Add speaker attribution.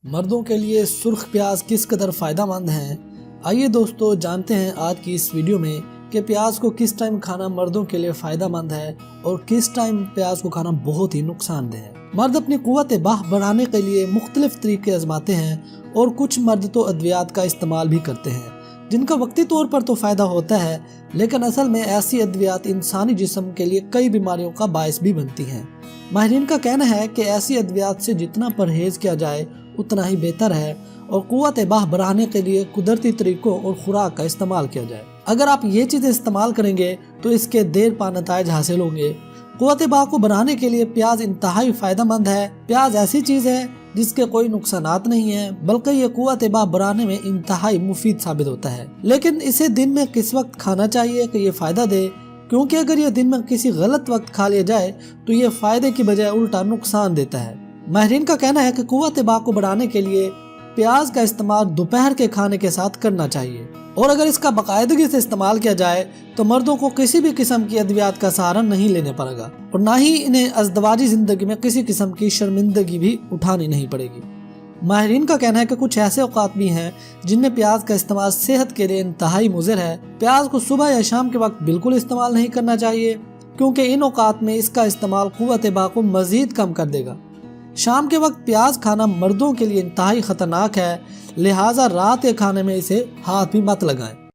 Speaker 1: مردوں کے لیے سرخ پیاز کس قدر فائدہ مند ہیں؟ آئیے دوستو جانتے ہیں آج کی اس ویڈیو میں کہ پیاز کو کس ٹائم کھانا مردوں کے لیے فائدہ مند ہے اور کس ٹائم پیاز کو کھانا بہت ہی نقصان دہ ہے۔ مرد اپنی قوت باہ بڑھانے کے لیے مختلف طریقے آزماتے ہیں اور کچھ مرد تو ادویات کا استعمال بھی کرتے ہیں جن کا وقتی طور پر تو فائدہ ہوتا ہے، لیکن اصل میں ایسی ادویات انسانی جسم کے لیے کئی بیماریوں کا باعث بھی بنتی ہیں۔ ماہرین کا کہنا ہے کہ ایسی ادویات سے جتنا پرہیز کیا جائے اتنا ہی بہتر ہے اور قوت باہ بڑھانے کے لیے قدرتی طریقوں اور خوراک کا استعمال کیا جائے۔ اگر آپ یہ چیزیں استعمال کریں گے تو اس کے دیر پا نتائج حاصل ہوں گے۔ قوت باہ کو بڑھانے کے لیے پیاز انتہائی فائدہ مند ہے۔ پیاز ایسی چیز ہے جس کے کوئی نقصانات نہیں ہیں، بلکہ یہ قوت باہ بڑھانے میں انتہائی مفید ثابت ہوتا ہے۔ لیکن اسے دن میں کس وقت کھانا چاہیے کہ یہ فائدہ دے، کیونکہ اگر یہ دن میں کسی غلط وقت کھا لیا جائے تو یہ فائدے کی بجائے الٹا نقصان دیتا ہے۔ ماہرین کا کہنا ہے کہ قوت باہ کو بڑھانے کے لیے پیاز کا استعمال دوپہر کے کھانے کے ساتھ کرنا چاہیے، اور اگر اس کا باقاعدگی سے استعمال کیا جائے تو مردوں کو کسی بھی قسم کی ادویات کا سہارا نہیں لینے پڑے گا اور نہ ہی انہیں ازدواجی زندگی میں کسی قسم کی شرمندگی بھی اٹھانی نہیں پڑے گی۔ ماہرین کا کہنا ہے کہ کچھ ایسے اوقات بھی ہیں جن میں پیاز کا استعمال صحت کے لیے انتہائی مضر ہے۔ پیاز کو صبح یا شام کے وقت بالکل استعمال نہیں کرنا چاہیے، کیونکہ ان اوقات میں اس کا استعمال قوت باہ کو مزید کم کر دے گا۔ شام کے وقت پیاز کھانا مردوں کے لیے انتہائی خطرناک ہے، لہٰذا رات کے کھانے میں اسے ہاتھ بھی مت لگائیں۔